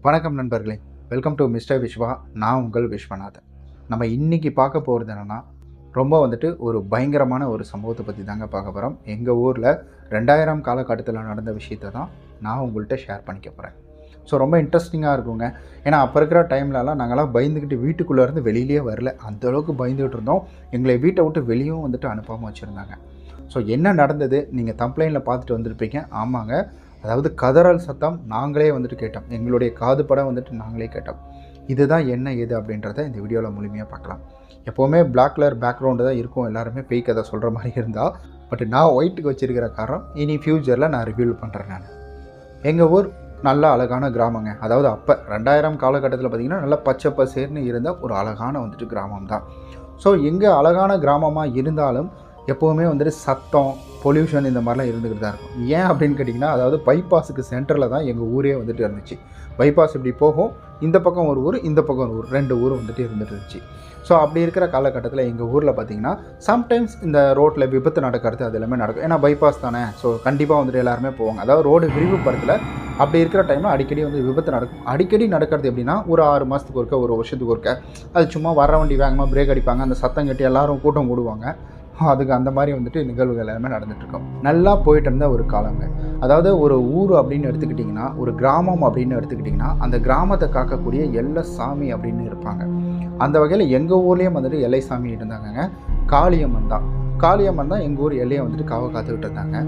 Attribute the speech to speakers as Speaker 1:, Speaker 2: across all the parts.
Speaker 1: வணக்கம் நண்பர்களே, welcome to mister Vishwa. நான் உங்கள் விஸ்வநாதன். நம்ம இன்றைக்கி பார்க்க போகிறது என்னென்னா, ரொம்ப ஒரு பயங்கரமான ஒரு சம்பவத்தை பற்றி தாங்க பார்க்க போகிறோம். எங்கள் ஊரில் 2000 காலகட்டத்தில் நடந்த விஷயத்தை தான் நான் உங்கள்கிட்ட ஷேர் பண்ணிக்க போகிறேன். ஸோ ரொம்ப இன்ட்ரெஸ்டிங்காக இருக்குங்க. ஏன்னா அப்போ இருக்கிற டைம்லலாம் நாங்கள்லாம் பயந்துக்கிட்டு வீட்டுக்குள்ளேருந்து வெளியிலே வரல. அந்தளவுக்கு பயந்துகிட்டு இருந்தோம். எங்களை வீட்டை விட்டு வெளியும் அனுப்பாமல் வச்சுருந்தாங்க. ஸோ என்ன நடந்தது நீங்கள் தம்ப்லைனில் பார்த்துட்டு வந்திருப்பீங்க. ஆமாங்க, அதாவது கதறல் சத்தம் நாங்களே கேட்டோம். எங்களுடைய காது பட நாங்களே கேட்டோம். இதுதான் என்ன ஏது அப்படின்றத இந்த வீடியோவில் முழுமையாக பார்க்கலாம். எப்போவுமே பிளாக் கலர் பேக்ரவுண்டு தான் இருக்கும், எல்லாருமே பேய் கதை சொல்கிற மாதிரி இருந்தால். பட் நான் ஒயிட்டுக்கு வச்சுருக்கிற காரணம் இனி ஃப்யூச்சரில் நான் ரிவ்யூ பண்ணுறேன். எங்கள் ஊர் நல்ல அழகான கிராமங்க. அதாவது அப்போ 2000 காலகட்டத்தில் பார்த்திங்கன்னா நல்லா பச்சை பசேர்னு இருந்த ஒரு அழகான கிராமம் தான். ஸோ எங்கே அழகான கிராமமாக இருந்தாலும் எப்போவுமே சத்தம், பொல்யூஷன் இந்த மாதிரிலாம் இருந்துக்கிட்டு தான் இருக்கும். ஏன் அப்படின்னு கேட்டிங்கன்னா, அதாவது பைபாஸுக்கு சென்டரில் தான் எங்கள் ஊரே இருந்துச்சு. பைபாஸ் இப்படி போகும், இந்த பக்கம் ஒரு ஊர், இந்த பக்கம் ஒரு ஊர், 2 ஊர் இருந்துச்சு. ஸோ அப்படி இருக்கிற காலகட்டத்தில் எங்கள் ஊரில் பார்த்திங்கன்னா சம்டைம்ஸ் இந்த ரோட்டில் விபத்து நடக்கிறது அது எல்லாமே நடக்கும். ஏன்னா பைபாஸ் தானே, ஸோ கண்டிப்பாக எல்லாருமே போவாங்க. அதாவது ரோடு விரிவுபடுத்தல அப்படி இருக்கிற டைமில் அடிக்கடி விபத்து நடக்கும். அடிக்கடி நடக்கிறது எப்படின்னா, ஒரு 6 மாதத்துக்கு ஒருக்க, ஒரு வருஷத்துக்கு ஒருக்க அது சும்மா வர வண்டி வேகமாக பிரேக் அடிப்பாங்க, அந்த சத்தம் கட்டி எல்லோரும் கூட்டம் கூடுவாங்க. அதுக்கு அந்த மாதிரி நிகழ்வுகள் எல்லாமே நடந்துகிட்ருக்கோம். நல்லா போயிட்டு இருந்த ஒரு காலங்க. அதாவது ஒரு ஊர் அப்படின்னு எடுத்துக்கிட்டிங்கன்னா, ஒரு கிராமம் அப்படின்னு எடுத்துக்கிட்டிங்கன்னா, அந்த கிராமத்தை காக்கக்கூடிய எல்லை சாமி அப்படின்னு இருப்பாங்க. அந்த வகையில் எங்கள் ஊர்லேயும் எல்லை சாமி இருந்தாங்க. காளியம்மன் தான் எங்கள் ஊர் எல்லையை காவ காத்துக்கிட்டு இருந்தாங்க.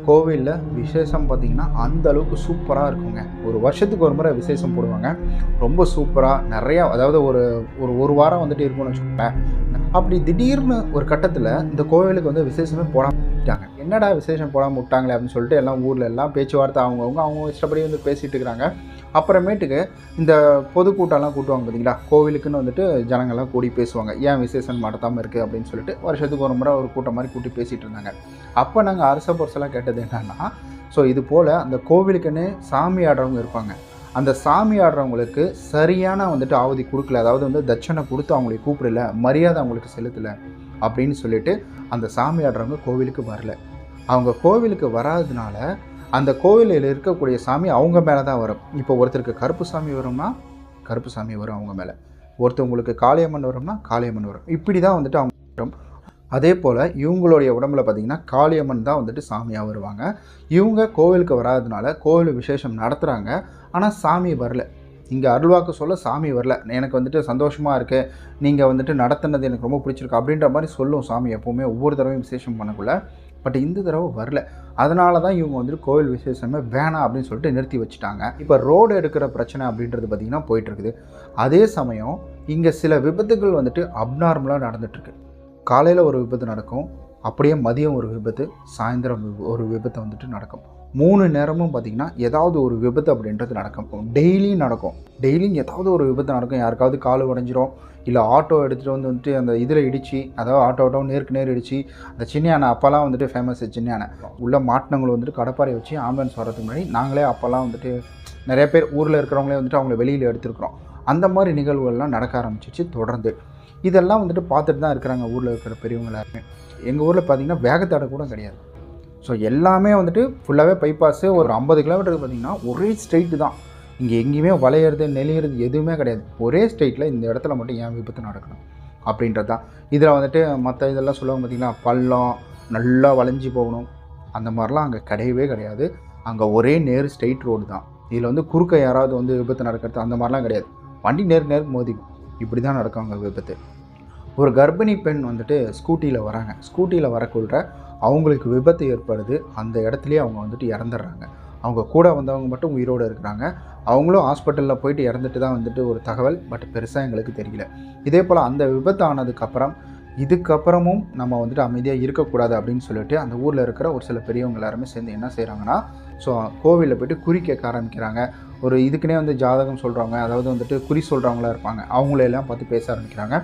Speaker 1: கோவிலில் விசேஷம் பார்த்திங்கன்னா அந்த அளவுக்கு சூப்பராக இருக்குங்க. ஒரு வருஷத்துக்கு ஒரு முறை விசேஷம் போடுவாங்க. ரொம்ப சூப்பராக நிறையா, அதாவது ஒரு வாரம் இருக்கும்னு வச்சுக்கோங்களேன். அப்படி திடீர்னு ஒரு கட்டத்தில் இந்த கோவிலுக்கு விசேஷமே போடாமல் விட்டாங்க. என்னடா விசேஷம் போடாமல் விட்டாங்களே அப்படின்னு சொல்லிட்டு எல்லாம் ஊரில் எல்லாம் பேச்சுவார்த்தை அவங்க இஷ்டப்படி பேசிகிட்டு இருக்கிறாங்க. அப்புறமேட்டுக்கு இந்த பொதுக்கூட்டம்லாம் கூட்டுவாங்க பார்த்தீங்களா, கோவிலுக்குன்னு ஜனங்கள்லாம் கூடி பேசுவாங்க. ஏன் விசேஷம் நடத்தாமல் இருக்குது அப்படின்னு சொல்லிட்டு வருஷத்துக்கு ஒரு முறை ஒரு கூட்டம் மாதிரி கூட்டி பேசிகிட்டு இருந்தாங்க. அப்போ நாங்கள் அரச பொருசெல்லாம் கேட்டது என்னன்னா, ஸோ இது போல் அந்த கோவிலுக்குன்னு சாமி ஆடுறவங்க இருப்பாங்க. அந்த சாமி ஆடுறவங்களுக்கு சரியான ஆவதி கொடுக்கல, அதாவது தட்சணை கொடுத்து அவங்களை கூப்பிடல, மரியாதை அவங்களுக்கு செலுத்தலை அப்படின்னு சொல்லிட்டு அந்த சாமி ஆடுறவங்க கோவிலுக்கு வரல. அவங்க கோவிலுக்கு வராததுனால அந்த கோவிலில் இருக்கக்கூடிய சாமி அவங்க மேலே தான் வரும். இப்போ ஒருத்தருக்கு கருப்பு சாமி வரும்னா கருப்பு சாமி வரும் அவங்க மேலே, ஒருத்தவங்களுக்கு காளியம்மன் வரும்னா காளியம்மன் வரும். இப்படி தான் அவங்க வரும். அதே போல் இவங்களுடைய உடம்புல பார்த்திங்கன்னா காளியம்மன் தான் சாமியாக வருவாங்க. இவங்க கோவிலுக்கு வராததுனால கோவில் விசேஷம் நடத்துகிறாங்க, ஆனால் சாமி வரல. இங்கே அருள்வாக்கு சொல்ல சாமி வரல. எனக்கு சந்தோஷமாக இருக்குது, நீங்கள் நடத்துனது எனக்கு ரொம்ப பிடிச்சிருக்கு அப்படின்ற மாதிரி சொல்லும் சாமி எப்போவுமே ஒவ்வொரு தடவையும் விசேஷம் பண்ணக்குள்ள. பட் இந்த தடவை வரல. அதனால தான் இவங்க கோவில் விசேஷமே வேணாம் அப்படின்னு சொல்லிட்டு நிறுத்தி வச்சுட்டாங்க. இப்போ ரோடு எடுக்கிற பிரச்சனை அப்படின்றது பார்த்திங்கன்னா போயிட்டுருக்குது. அதே சமயம் இங்கே சில விபத்துகள் அப்நார்மலாக நடந்துகிட்ருக்கு. காலையில் ஒரு விபத்து நடக்கும், அப்படியே மதியம் ஒரு விபத்து, சாயந்தரம் ஒரு விபத்து நடக்கும். 3 நேரமும் பார்த்திங்கன்னா ஏதாவது ஒரு விபத்து அப்படின்றது நடக்கும். டெய்லியும் நடக்கும். டெய்லியும் ஏதாவது ஒரு விபத்து நடக்கும். யாருக்காவது கால் உடஞ்சிரும், இல்லை ஆட்டோ எடுத்துகிட்டு அந்த இதில் இடித்து, அதாவது ஆட்டோ நேருக்கு நேர் இடித்து, அந்த சின்ன யானை அப்போல்லாம் ஃபேமஸ் சின்ன யானை உள்ள மாட்டினவங்களை கடப்பாரை வச்சு ஆம்புலன்ஸ் வர்றதுக்கு முன்னாடி நாங்களே அப்போல்லாம் நிறைய பேர் ஊரில் இருக்கிறவங்களே அவங்கள வெளியில் எடுத்துருக்குறோம். அந்த மாதிரி நிகழ்வுகள்லாம் நடக்க ஆரம்பிச்சிச்சு தொடர்ந்து. இதெல்லாம் பார்த்துட்டு தான் இருக்கிறாங்க ஊரில் இருக்கிற பெரியவங்க எல்லாருமே. எங்கள் ஊரில் பார்த்திங்கன்னா வேகத்தடை கூட கிடையாது. ஸோ எல்லாமே ஃபுல்லாகவே பைபாஸு. ஒரு 50 கிலோமீட்டருக்கு பார்த்திங்கன்னா ஒரே ஸ்ட்ரெயிட்டு தான். இங்கே எங்கேயுமே வளையிறது நெளியிறது எதுவுமே கிடையாது. ஒரே ஸ்ட்ரெயிட்டில் இந்த இடத்துல மட்டும் ஏன் விபத்து நடக்கணும் அப்படின்றது தான். இதில் மற்ற இதெல்லாம் சொல்லுவாங்க பார்த்திங்களா, பள்ளம் நல்லா வளைஞ்சி போகணும், அந்த மாதிரிலாம் அங்கே கிடையவே கிடையாது. அங்கே ஒரே நேர் ஸ்ட்ரெயிட் ரோடு தான். இதில் குறுக்க யாராவது விபத்து நடக்கிறது அந்த மாதிரிலாம் கிடையாது. வண்டி நேருக்கு மோதிக்கும். இப்படி தான் நடக்கும் அங்கே விபத்து. ஒரு கர்ப்பிணி பெண் ஸ்கூட்டியில் வராங்க. ஸ்கூட்டியில் வரக்குள்ள அவங்களுக்கு விபத்து ஏற்படுது. அந்த இடத்துலையே அவங்க இறந்துடுறாங்க. அவங்க கூட வந்தவங்க மட்டும் உயிரோடு இருக்கிறாங்க. அவங்களும் ஹாஸ்பிட்டலில் போயிட்டு இறந்துட்டு தான் ஒரு தகவல். பட் பெருசாக எங்களுக்கு தெரியல. இதே போல் அந்த விபத்து ஆனதுக்கப்புறம் இதுக்கப்புறமும் நம்ம அமைதியாக இருக்கக்கூடாது அப்படின்னு சொல்லிட்டு அந்த ஊரில் இருக்கிற ஒரு சில பெரியவங்க எல்லாருமே சேர்ந்து என்ன செய்கிறாங்கன்னா, ஸோ கோவிலில் போய்ட்டு குறி கேட்க ஆரம்பிக்கிறாங்க. ஒரு இதுக்குன்னே ஜாதகம் சொல்கிறவங்க, அதாவது குறி சொல்கிறவங்களாம் இருப்பாங்க, அவங்களெல்லாம் பார்த்து பேச ஆரம்பிக்கிறாங்க.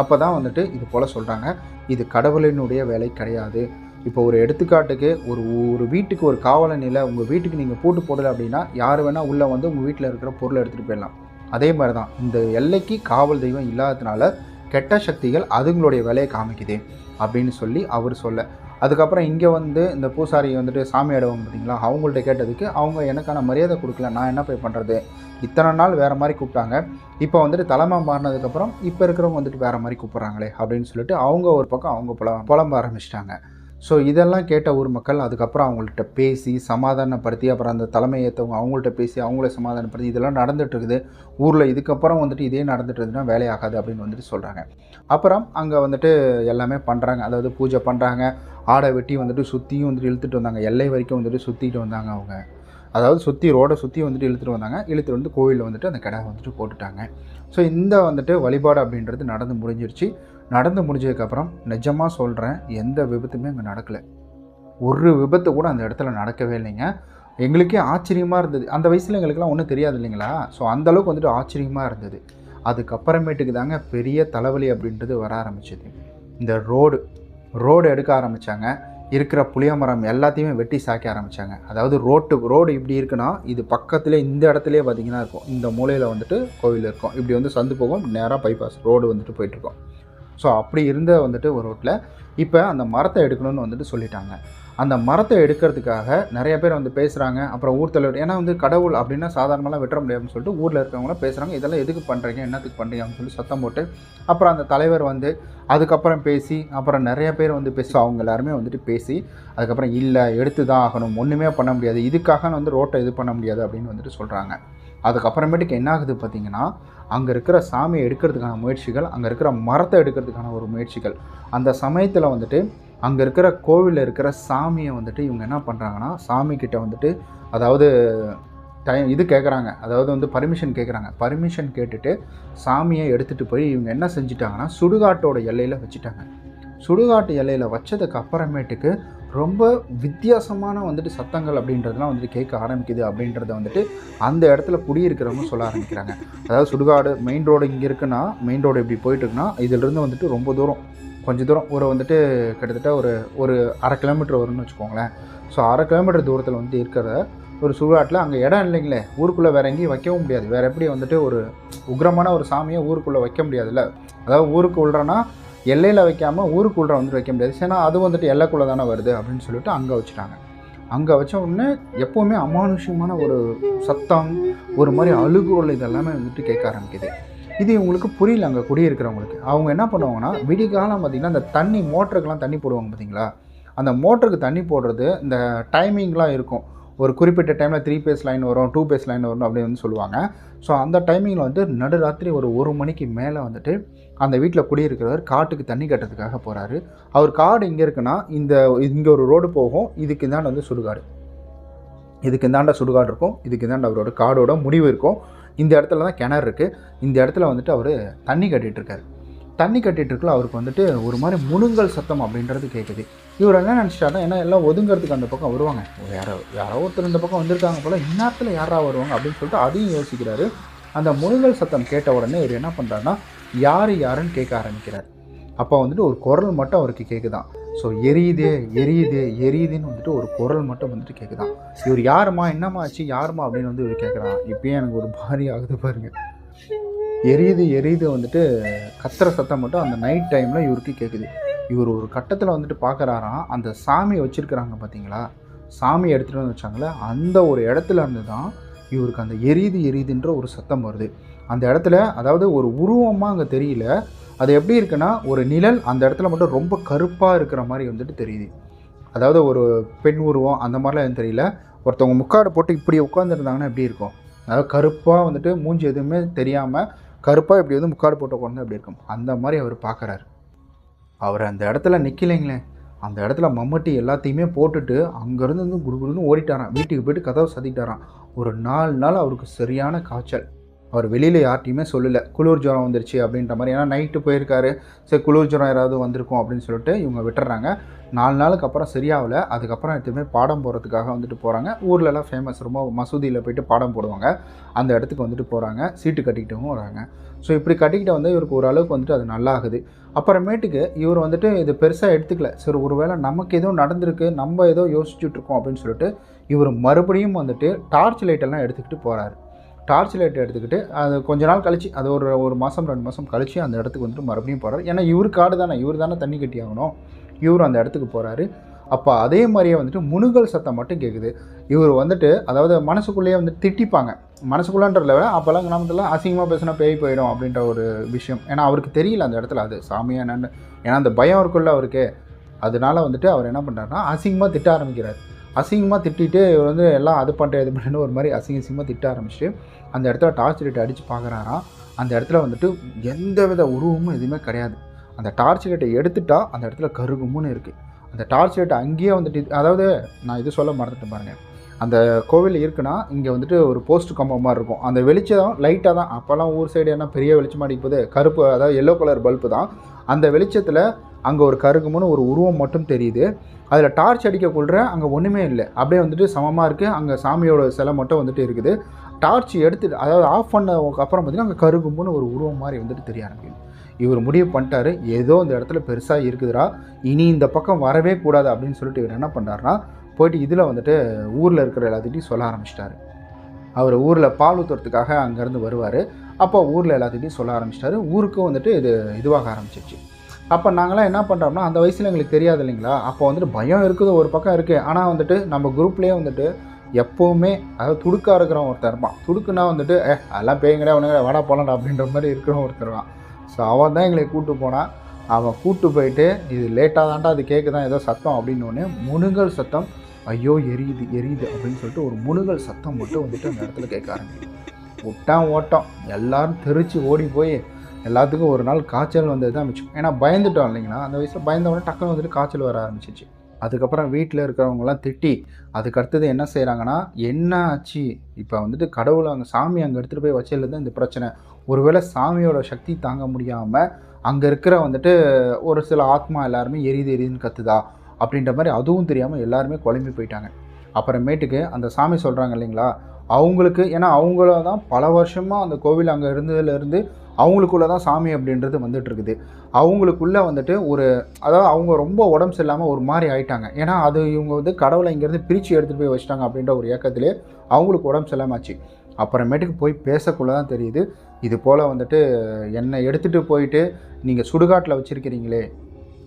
Speaker 1: அப்போ தான் இது போல் சொல்கிறாங்க, இது கடவுளினுடைய வேலை கிடையாது. இப்போ ஒரு எடுத்துக்காட்டுக்கு ஒரு வீட்டுக்கு ஒரு காவலன் இல்லை, உங்கள் வீட்டுக்கு நீங்கள் பூட்டு போடலை அப்படின்னா யார் வேணால் உள்ளே உங்கள் வீட்டில் இருக்கிற பொருளை எடுத்துகிட்டு போயிடலாம். அதே மாதிரி தான் இந்த எல்லைக்கு காவல் தெய்வம் இல்லாததுனால கெட்ட சக்திகள் அதுங்களுடைய வேலையை காமிக்குது அப்படின்னு சொல்லி அவர் சொல்ல, அதுக்கப்புறம் இங்கே வந்து இந்த பூசாரி வந்துட்டு சாமி ஆடுவாங்க பார்த்தீங்களா, அவங்கள்ட்ட கேட்டதுக்கு அவங்க எனக்கான மரியாதை கொடுக்கல, நான் என்ன போய் பண்ணுறது, இத்தனை நாள் வேறு மாதிரி கூப்பிட்டாங்க, இப்போ வந்துட்டு தலைமை மாறினதுக்கப்புறம் இப்போ இருக்கிறவங்க வந்துட்டு வேறு மாதிரி கூப்பிட்றாங்களே அப்படின்னு சொல்லிட்டு அவங்க ஒரு பக்கம் அவங்க புலம்ப ஆரம்பிச்சிட்டாங்க. ஸோ இதெல்லாம் கேட்ட ஊர் மக்கள் அதுக்கப்புறம் அவங்கள்ட்ட பேசி சமாதானப்படுத்தி, அப்புறம் அந்த தலைமை ஏற்றவங்க அவங்கள்ட்ட பேசி அவங்கள சமாதானப்படுத்தி இதெல்லாம் நடந்துகிட்ருக்குது ஊரில், இதுக்கப்புறம் வந்துட்டு இதே நடந்துட்டுருக்குதுன்னா வேலையாகாது அப்படின்னு வந்துட்டு சொல்கிறாங்க. அப்புறம் அங்கே வந்துட்டு எல்லாமே பண்ணுறாங்க, அதாவது பூஜை பண்ணுறாங்க, ஆடை வெட்டி வந்துட்டு சுற்றியும் வந்துட்டு இழுத்துட்டு வந்தாங்க, எல்லை வரைக்கும் வந்துட்டு சுற்றிட்டு வந்தாங்க அவங்க, அதாவது சுற்றி ரோடை சுற்றி வந்துட்டு இழுத்துட்டு வந்தாங்க, இழுத்துட்டு வந்து கோவிலில் வந்துட்டு அந்த கிடா வந்துட்டு போட்டுட்டாங்க. ஸோ இந்த வந்துட்டு வழிபாடு அப்படின்றது நடந்து முடிஞ்சிருச்சு. நடந்து முடிஞ்சதுக்கப்புறம் நிஜமாக சொல்கிறேன், எந்த விபத்துமே அங்கே நடக்கலை, ஒரு விபத்து கூட அந்த இடத்துல நடக்கவே இல்லைங்க. எங்களுக்கே ஆச்சரியமாக இருந்தது, அந்த வயசில் எங்களுக்கெல்லாம் ஒன்றும் தெரியாது இல்லைங்களா, ஸோ அந்தளவுக்கு வந்துட்டு ஆச்சரியமாக இருந்தது. அதுக்கப்புறமேட்டுக்கு தாங்க பெரிய தலைவலி அப்படின்றது வர ஆரம்பிச்சிது. இந்த ரோடு எடுக்க ஆரம்பித்தாங்க, இருக்கிற புளிய மரம் எல்லாத்தையுமே வெட்டி சாய்க்க ஆரம்பித்தாங்க. அதாவது ரோடு இப்படி இருக்குன்னா, இது பக்கத்துலேயே இந்த இடத்துலையே பார்த்திங்கன்னா இருக்கும், இந்த மூலையில் வந்துட்டு கோவில் இருக்கும், இப்படி வந்து சந்து போகும், நேராக பைபாஸ் ரோடு வந்துட்டு போயிட்டுருக்கோம். ஸோ அப்படி இருந்த வந்துட்டு ஒரு ரோட்டில் இப்போ அந்த மரத்தை எடுக்கணும்னு வந்துட்டு சொல்லிட்டாங்க. அந்த மரத்தை எடுக்கிறதுக்காக நிறைய பேர் வந்து பேசுகிறாங்க. அப்புறம் ஊர் தலைவர், ஏன்னா வந்து கடவுள் அப்படின்னா சாதாரணமாக வெட்ட முடியாதுன்னு சொல்லிட்டு ஊரில் இருக்கிறவங்களாம் பேசுகிறாங்க, இதெல்லாம் எதுக்கு பண்ணுறீங்க, என்னத்துக்கு பண்ணுறீங்க அப்படின்னு சொல்லி சத்தம் போட்டு, அப்புறம் அந்த தலைவர் வந்து அதுக்கப்புறம் பேசி, அப்புறம் நிறைய பேர் வந்து பேசி, அவங்க எல்லாருமே வந்துட்டு பேசி, அதுக்கப்புறம் இல்லை எடுத்து தான் ஆகணும், ஒன்றுமே பண்ண முடியாது, இதுக்காக வந்து ரோட்டை இது பண்ண முடியாது அப்படின்னு வந்துட்டு சொல்கிறாங்க. அதுக்கப்புறமேட்டுக்கு என்ன ஆகுது பார்த்திங்கன்னா, அங்கே இருக்கிற சாமியை எடுக்கிறதுக்கான முயற்சிகள், அங்கே இருக்கிற மரத்தை எடுக்கிறதுக்கான ஒரு முயற்சிகள், அந்த சமயத்தில் வந்துட்டு அங்கே இருக்கிற கோவிலில் இருக்கிற சாமியை வந்துட்டு இவங்க என்ன பண்ணுறாங்கன்னா, சாமிக்கிட்ட வந்துட்டு அதாவது இது கேட்குறாங்க, அதாவது வந்து பர்மிஷன் கேட்குறாங்க. பர்மிஷன் கேட்டுட்டு சாமியை எடுத்துகிட்டு போய் இவங்க என்ன செஞ்சிட்டாங்கன்னா, சுடுகாட்டோட எல்லையில் வச்சுட்டாங்க. சுடுகாட்டு எல்லையில் வச்சதுக்கு அப்புறமேட்டுக்கு ரொம்ப வித்தியாசமான வந்துட்டு சத்தங்கள் அப்படின்றதுலாம் வந்துட்டு கேட்க ஆரம்பிக்குது அப்படின்றத வந்துட்டு அந்த இடத்துல குடியிருக்கிறவங்க சொல்ல ஆரம்பிக்கிறாங்க. அதாவது சுடுகாடு மெயின் ரோடு இங்கே இருக்குன்னா, மெயின் ரோடு இப்படி போயிட்டுருக்குன்னா, இதிலிருந்து வந்துட்டு ரொம்ப தூரம், கொஞ்சம் தூரம், ஒரு வந்துட்டு கிட்டத்தட்ட ஒரு 1/2 கிலோமீட்டர் வரும்னு வச்சுக்கோங்களேன். ஸோ 1/2 கிலோமீட்டர் தூரத்தில் வந்துட்டு இருக்கிற ஒரு சுடுகாட்டில் அங்கே இடம் இல்லைங்களே, ஊருக்குள்ளே வேறு எங்கேயும் வைக்கவும் முடியாது, வேறு எப்படி வந்துட்டு ஒரு உக்ரமான ஒரு சாமியை ஊருக்குள்ளே வைக்க முடியாதுல்ல, அதாவது ஊருக்கு உள்ளனா எல்லையில் வைக்காமல் ஊருக்குள்ளே வந்துட்டு வைக்க முடியாது, ஏன்னா அது வந்துட்டு எல்லைக்குள்ளே தானே வருது அப்படின்னு சொல்லிட்டு அங்கே வச்சுட்டாங்க. அங்கே வச்ச உடனே எப்போவுமே அமானுஷ்யமான ஒரு சத்தம், ஒரு மாதிரி அழுகுறல் இதெல்லாமே வந்துட்டு கேட்க ஆரம்பிக்குது. இது இவங்களுக்கு புரியல, அங்கே குடியிருக்கிறவங்களுக்கு. அவங்க என்ன பண்ணுவாங்கன்னா, விடிகாலம் பார்த்திங்கன்னா அந்த தண்ணி மோட்டருக்கெலாம் தண்ணி போடுவாங்க பார்த்தீங்களா, அந்த மோட்டருக்கு தண்ணி போடுறது இந்த டைமிங்லாம் இருக்கும், ஒரு குறிப்பிட்ட டைமில் 3 பேஸ் லைன் வரும், 2 பேஸ் லைன் வரும் அப்படின்னு வந்து சொல்லுவாங்க. ஸோ அந்த டைமிங்கில் வந்து நடுராத்திரி ஒரு 1 மணிக்கு மேலே வந்துட்டு அந்த வீட்டில் குடியிருக்கிறவர் காட்டுக்கு தண்ணி கட்டுறதுக்காக போகிறாரு. அவர் காடு இங்கே இருக்குன்னா, இங்கே ஒரு ரோடு போகும், இதுக்கு இந்தாண்ட வந்து சுடுகாடு, இதுக்கு இந்தாண்ட சுடுகாடு இருக்கும், இதுக்கு இந்தாண்ட அவரோட காடோட முடிவு இருக்கும், இந்த இடத்துல தான் கிணறு இருக்குது, இந்த இடத்துல வந்துட்டு அவர் தண்ணி கட்டிகிட்ருக்காரு. தண்ணி கட்டிகிட்ருக்குள்ள அவருக்கு வந்துட்டு ஒரு மாதிரி முணுங்கல் சத்தம் அப்படின்றது கேட்குது. இவர் என்ன நினச்சிட்டாருன்னா, ஏன்னா எல்லாம் ஒதுங்கிறதுக்கு அந்த பக்கம் வருவாங்க, யாரோ ஒருத்தர் இந்த பக்கம் வந்திருக்காங்க போல், இந்நேரத்தில் யாரா வருவாங்க அப்படின்னு சொல்லிட்டு அதையும் யோசிக்கிறாரு. அந்த முணுங்கல் சத்தம் கேட்ட உடனே இவர் என்ன பண்ணுறாருன்னா, யாருன்னு கேட்க ஆரம்பிக்கிறார். அப்போ வந்துட்டு ஒரு குரல் மட்டும் அவருக்கு கேட்குதான். ஸோ எரியுதுன்னு வந்துட்டு ஒரு குரல் மட்டும் வந்துட்டு கேட்குதான். இவர் யாருமா, என்னம்மா ஆச்சு, யாருமா அப்படின்னு வந்து இவர் கேட்குறான். இப்போயே எனக்கு ஒரு பாரி ஆகுது பாருங்க. எரியுது வந்துட்டு கத்துற சத்தம் மட்டும் அந்த நைட் டைமில் இவருக்கு கேட்குது. இவர் ஒரு கட்டத்தில் வந்துட்டு பார்க்குறாராம், அந்த சாமி வச்சுருக்கிறாங்க பார்த்தீங்களா, சாமி எடுத்துகிட்டு வந்து வச்சாங்களே, அந்த ஒரு இடத்துல இருந்து தான் இவருக்கு அந்த எரியுதுன்ற ஒரு சத்தம் வருது. அந்த இடத்துல அதாவது ஒரு உருவமாக அங்கே தெரியல, அது எப்படி இருக்குன்னா, ஒரு நிழல் அந்த இடத்துல மட்டும் ரொம்ப கருப்பாக இருக்கிற மாதிரி வந்துட்டு தெரியுது. அதாவது ஒரு பெண் உருவம் அந்த மாதிரிலாம் எதுவும் தெரியல, ஒருத்தவங்க முக்காடு போட்டு இப்படி உட்காந்துருந்தாங்கன்னா எப்படி இருக்கும், அதாவது கருப்பாக வந்துட்டு மூஞ்சி எதுவுமே தெரியாமல் கருப்பாக இப்படி வந்து முக்காடு போட்டு உட்காந்து எப்படி இருக்கும், அந்த மாதிரி அவர் பார்க்குறாரு. அவர் அந்த இடத்துல நிற்கலைங்களே, அந்த இடத்துல மம்மட்டி எல்லாத்தையுமே போட்டுட்டு அங்கேருந்து வந்து குடுகுடுன்னு ஓடிட்டாரான், வீட்டுக்கு போய்ட்டு கதவை சதிக்கிட்டாரான். ஒரு 4 நாள் அவருக்கு சரியான காய்ச்சல். அவர் வெளியில் யார்ட்டையுமே சொல்லலை, குளிர் ஜுரம் வந்துருச்சு அப்படின்ற மாதிரி, ஏன்னா நைட்டு போயிருக்காரு, சரி குளிர் ஜுரம் யாராவது வந்திருக்கும் அப்படின்னு சொல்லிட்டு இவங்க விட்டுறாங்க. 4 நாளுக்கு அப்புறம் சரியாகலை. அதுக்கப்புறம் எதுவுமே பாடம் போகிறதுக்காக வந்துட்டு போகிறாங்க. ஊர்லலாம் ஃபேமஸ், ரொம்ப மசூதியில் போய்ட்டு பாடம் போடுவாங்க, அந்த இடத்துக்கு வந்துட்டு போகிறாங்க, சீட்டு கட்டிக்கிட்டும் வராங்க. ஸோ இப்படி கட்டிக்கிட்டு வந்து இவருக்கு ஓரளவுக்கு வந்துட்டு அது நல்லாகுது. அப்புறமேட்டுக்கு இவர் வந்துட்டு இது பெருசாக எடுத்துக்கல, சரி ஒரு வேளை நமக்கு எதுவும் நடந்திருக்கு, நம்ம ஏதோ யோசிச்சுட்ருக்கோம் அப்படின்னு சொல்லிட்டு இவர் மறுபடியும் வந்துட்டு டார்ச் லைட்டெல்லாம் எடுத்துக்கிட்டு போகிறாரு. டார்ச் லைட் எடுத்துக்கிட்டு அது கொஞ்ச நாள் கழிச்சு, அது ஒரு மாதம் 2 மாதம் கழித்து அந்த இடத்துக்கு வந்துட்டு மறுபடியும் போகிறார். ஏன்னா இவர் காடு தானே, இவர் தானே தண்ணி கட்டி ஆகணும், இவர் அந்த இடத்துக்கு போகிறாரு. அப்போ அதே மாதிரியே வந்துட்டு முணுகல் சத்தம் மட்டும் கேட்குது. இவர் வந்துட்டு அதாவது மனசுக்குள்ளேயே வந்து திட்டிப்பாங்க. மனசுக்குள்ளன்றத விட அப்போல்லாம் கிராமத்தில் அசிங்கமாக பேசினா பேய் போயிடும் அப்படின்ற ஒரு விஷயம். ஏன்னா அவருக்கு தெரியல அந்த இடத்துல அது சாமியா என்னன்னு. ஏன்னா அந்த பயம் இருக்குள்ள அவருக்கு. அதனால வந்துட்டு அவர் என்ன பண்ணுறாருன்னா அசிங்கமாக திட்ட ஆரம்பிக்கிறார். அசிங்கமாக திட்டிட்டு இவர் வந்து எல்லாம் அது பண்ணுற இது பண்ணுன்னு ஒரு மாதிரி அசிங்கமாக திட்ட ஆரம்பிச்சுட்டு அந்த இடத்துல டார்ச் லைட் அடித்து பார்க்குறாராம். அந்த இடத்துல வந்துட்டு எந்த வித உருவமும் எதுவுமே கிடையாது. அந்த டார்ச் லைட்டை எடுத்துட்டா அந்த இடத்துல கருகும்னு இருக்குது. அந்த டார்ச் லைட்டை அங்கேயே வந்துட்டு அதாவது நான் இது சொல்ல மறந்துட்டு பாருங்கள். அந்த கோவில் இருக்குன்னா இங்கே வந்துட்டு ஒரு போஸ்ட் கம்பம் மாதிரி இருக்கும். அந்த வெளிச்சம் லைட்டாக தான். அப்போல்லாம் ஊர் சைடு என்ன பெரிய வெளிச்சம் அடிக்கும்போது கருப்பு அதாவது எல்லோ கலர் பல்பு தான். அந்த வெளிச்சத்தில் அங்கே ஒரு கருகும்னு ஒரு உருவம் மட்டும் தெரியுது. அதில் டார்ச் அடிக்கக்குள்ள அங்கே ஒன்றுமே இல்லை. அப்படியே வந்துட்டு சமமாக இருக்குது. அங்கே சாமியோட சிலை மட்டும் வந்துட்டு இருக்குது. டார்ச் எடுத்துட்டு அதாவது ஆஃப் பண்ணதுக்கு அப்புறம் பார்த்திங்கன்னா அங்கே கருகும்னு ஒரு உருவம் மாதிரி வந்துட்டு தெரிய ஆரம்பிக்குது. இவர் முடிவு பண்ணிட்டாரு, ஏதோ இந்த இடத்துல பெருசாக இருக்குதுடா, இனி இந்த பக்கம் வரவே கூடாது அப்படின்னு சொல்லிட்டு இவர் என்ன பண்ணுறாருனா போயிட்டு இதில் வந்துட்டு ஊரில் இருக்கிற எல்லாத்திட்டையும் சொல்ல ஆரம்பிச்சிட்டாரு. அவர் ஊரில் பால் ஊற்றுறதுக்காக அங்கேருந்து வருவார். அப்போ ஊரில் எல்லாத்திட்டையும் சொல்ல ஆரம்பிச்சிட்டாரு. ஊருக்கும் வந்துட்டு இதுவாக ஆரம்பிச்சிருச்சு. அப்போ நாங்களாம் என்ன பண்ணுறோம்னா அந்த வயசில் எங்களுக்கு தெரியாது இல்லைங்களா. அப்போ வந்துட்டு பயம் இருக்குது ஒரு பக்கம் இருக்குது. ஆனால் வந்துட்டு நம்ம குரூப்லேயே வந்துட்டு எப்போவுமே அதாவது துடுக்காக இருக்கிறவன் ஒருத்தர் இருப்பான். துடுக்குன்னா வந்துட்டு அதெல்லாம் பேய்ங்கடா ஒன்றுங்கடா வாடா போகலாம்டா அப்படின்ற மாதிரி இருக்கிறவன் ஒருத்தர் தான். ஸோ அவன் தான் எங்களை கூப்பிட்டு போனான். அவன் கூப்பிட்டு போயிட்டு இது லேட்டாக தான்டா அது கேட்குதான் ஏதோ சத்தம் அப்படின்னோடனே முணுகல் சத்தம், ஐயோ எரியுது எரியுது அப்படின்னு சொல்லிட்டு ஒரு முணுகல் சத்தம் மட்டும் வந்துட்டு அந்த இடத்துல கேட்க ஆரம்பிக்கும். விட்டான் ஓட்டம் எல்லோரும் தெரிச்சு ஓடி போய் எல்லாத்துக்கும் ஒரு நாள் காய்ச்சல் வந்தது தான் மிச்சம். ஏன்னா பயந்துட்டோம் இல்லைங்களா. அந்த வயசில் பயந்தவொடனே டக்குன்னு வந்துட்டு காய்ச்சல் வர ஆரம்பிச்சிச்சு. அதுக்கப்புறம் வீட்டில் இருக்கிறவங்களாம் திட்டி அதுக்கடுத்தது என்ன செய்கிறாங்கன்னா என்ன ஆச்சு இப்போ வந்துட்டு கடவுளை அங்கே சாமி அங்கே எடுத்துகிட்டு போய் வச்சதுலேருந்து இந்த பிரச்சனை. ஒருவேளை சாமியோட சக்தி தாங்க முடியாமல் அங்கே இருக்கிற வந்துட்டு ஒரு சில ஆத்மா எல்லாருமே எரியுதுன்னு கத்துதா அப்படின்ற மாதிரி அதுவும் தெரியாமல் எல்லாருமே குழம்பி போயிட்டாங்க. அப்புறமேட்டுக்கு அந்த சாமி சொல்கிறாங்க இல்லைங்களா, அவங்களுக்கு ஏன்னா அவங்கள தான் பல வருஷமாக அந்த கோவில் அங்கே இருந்ததுலேருந்து அவங்களுக்குள்ளே தான் சாமி அப்படின்றது வந்துட்டுருக்குது. அவங்களுக்குள்ளே வந்துட்டு ஒரு அதாவது அவங்க ரொம்ப உடம்பு சரியில்லாமல் ஒரு மாதிரி ஆகிட்டாங்க. ஏன்னா அது இவங்க வந்து கடவுளை இங்கேருந்து பிரித்து எடுத்துகிட்டு போய் வச்சிட்டாங்க அப்படின்ற ஒரு இயக்கத்திலே அவங்களுக்கு உடம்பு சரியில்லாமல் ஆச்சு. அப்புறமேட்டுக்கு போய் பேசக்குள்ளே தான் தெரியுது, இது போல் வந்துட்டு என்னை எடுத்துகிட்டு போயிட்டு நீங்கள் சுடுகாட்டில் வச்சுருக்கிறீங்களே,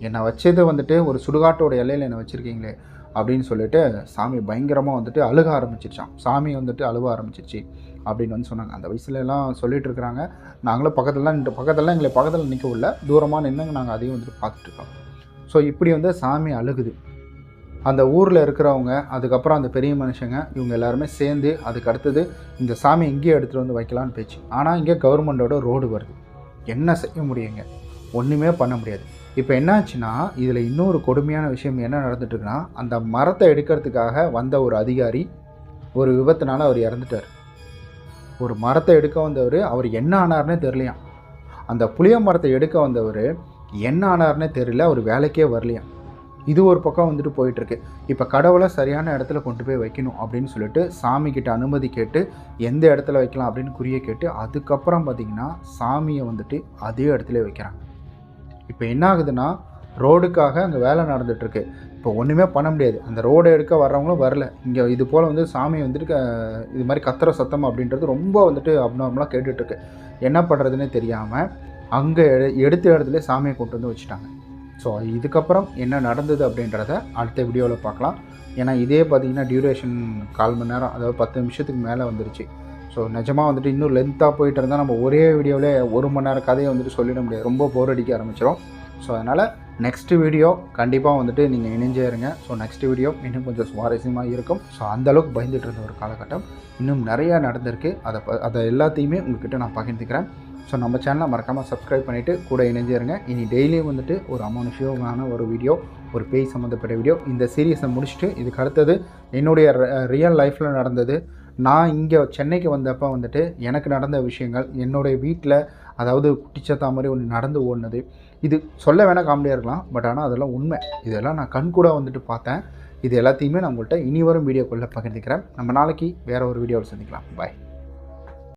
Speaker 1: என்னை வச்சது வந்துட்டு ஒரு சுடுகாட்டோட எல்லையில் என்னை வச்சுருக்கீங்களே அப்படின்னு சொல்லிட்டு சாமி பயங்கரமாக வந்துட்டு அழுக ஆரம்பிச்சிருச்சான். சாமி வந்துட்டு அழுவ ஆரம்பிச்சிருச்சு அப்படின்னு வந்து சொன்னாங்க. அந்த வயசுலலாம் சொல்லிகிட்டு இருக்கிறாங்க. நாங்களும் பக்கத்துலலாம் எங்களை பக்கத்தில் நிற்க உள்ள தூரமாக நின்று நாங்கள் அதையும் வந்துட்டு பார்த்துட்ருக்கோம். ஸோ இப்படி வந்து சாமி அழுகுது. அந்த ஊரில் இருக்கிறவங்க அதுக்கப்புறம் அந்த பெரிய மனுஷங்க இவங்க எல்லாருமே சேர்ந்து அதுக்கு அடுத்தது இந்த சாமி இங்கேயே எடுத்துகிட்டு வந்து வைக்கலான்னு பேச்சு. ஆனால் இங்கே கவர்மெண்ட்டோட ரோடு வருது. என்ன செய்ய முடியுங்க? ஒன்றுமே பண்ண முடியாது. இப்போ என்னாச்சுன்னா இதில் இன்னொரு கொடுமையான விஷயம் என்ன நடந்துட்டுருக்குன்னா அந்த மரத்தை எடுக்கிறதுக்காக வந்த ஒரு அதிகாரி ஒரு விபத்துனால அவர் இறந்துட்டார். ஒரு மரத்தை எடுக்க வந்தவர் அவர் என்ன ஆனார்னே தெரியலையாம். அந்த புளிய மரத்தை எடுக்க வந்தவர் என்ன ஆனார்னே தெரியல, அவர் வேலைக்கே வரலையாம். இது ஒரு பக்கம் வந்துட்டு போயிட்டுருக்கு. இப்போ கடவுளை சரியான இடத்துல கொண்டு போய் வைக்கணும் அப்படின்னு சொல்லிட்டு சாமிக்கிட்ட அனுமதி கேட்டு எந்த இடத்துல வைக்கலாம் அப்படின்னு குறிய கேட்டு அதுக்கப்புறம் பார்த்திங்கன்னா சாமியை வந்துட்டு அதே இடத்துல வைக்கிறாங்க. இப்போ என்ன ஆகுதுன்னா ரோடுக்காக அங்கே வேலை நடந்துகிட்ருக்கு. இப்போ ஒன்றுமே பண்ண முடியாது. அந்த ரோடை எடுக்க வர்றவங்களும் வரல. இங்கே இது போல் வந்து சாமி வந்துட்டு இது மாதிரி கத்துற சத்தம் அப்படின்றது ரொம்ப வந்துட்டு அப்நார்மலாக கேட்டுட்ருக்கு. என்ன பண்ணுறதுன்னே தெரியாமல் அங்கே எடுத்த இடத்துல சாமியை கொண்டு வந்து வச்சுட்டாங்க. ஸோ இதுக்கப்புறம் என்ன நடந்தது அப்படின்றத அடுத்த வீடியோவில் பார்க்கலாம். ஏன்னா இதே பார்த்திங்கன்னா டியூரேஷன் 1/4 மணி நேரம் அதாவது 10 நிமிஷத்துக்கு மேலே வந்துருச்சு. ஸோ நிஜமாக வந்துட்டு இன்னும் லென்த்தாக போயிட்டு இருந்தால் நம்ம ஒரே வீடியோவிலே 1 மணி நேரம் கதையை வந்துட்டு சொல்லிட முடியாது. ரொம்ப போர் அடிக்க ஆரம்பிச்சிடும். ஸோ அதனால் நெக்ஸ்ட் வீடியோ கண்டிப்பாக வந்துட்டு நீங்கள் இணைஞ்சே இருங்க. ஸோ நெக்ஸ்ட் வீடியோ இன்னும் கொஞ்சம் சுவாரஸ்யமாக இருக்கும். ஸோ அந்தளவுக்கு பயந்துட்டு இருந்த ஒரு காலகட்டம் இன்னும் நிறையா நடந்திருக்கு. அதை எல்லாத்தையுமே உங்கள்கிட்ட நான் பகிர்ந்துக்கிறேன். ஸோ நம்ம சேனலை மறக்காமல் சப்ஸ்கிரைப் பண்ணிவிட்டு கூட இணைஞ்சிருங்க. இனி டெய்லியும் வந்துட்டு ஒரு அமானுஷ்யமான ஒரு வீடியோ, ஒரு பேய் சம்மந்தப்பட்ட வீடியோ. இந்த சீரியஸை முடிச்சுட்டு இதுக்கு அடுத்தது என்னுடைய ரியல் லைஃப்பில் நடந்தது, நான் இங்கே சென்னைக்கு வந்தப்போ வந்துட்டு எனக்கு நடந்த விஷயங்கள், என்னுடைய வீட்டில் அதாவது குட்டிச்சத்தா மாதிரி ஒன்று நடந்து ஓடினது. இது சொல்ல வேணால் காமெடியாக இருக்கலாம், பட் ஆனால் அதெல்லாம் உண்மை. இதெல்லாம் நான் கண் கூட வந்துட்டு பார்த்தேன். இது எல்லாத்தையுமே நான் உங்கள்கிட்ட இனி வரும் வீடியோக்குள்ளே பகிர்ந்துக்கிறேன். நம்ம நாளைக்கு வேறு ஒரு வீடியோவில் சந்திக்கலாம். பாய்.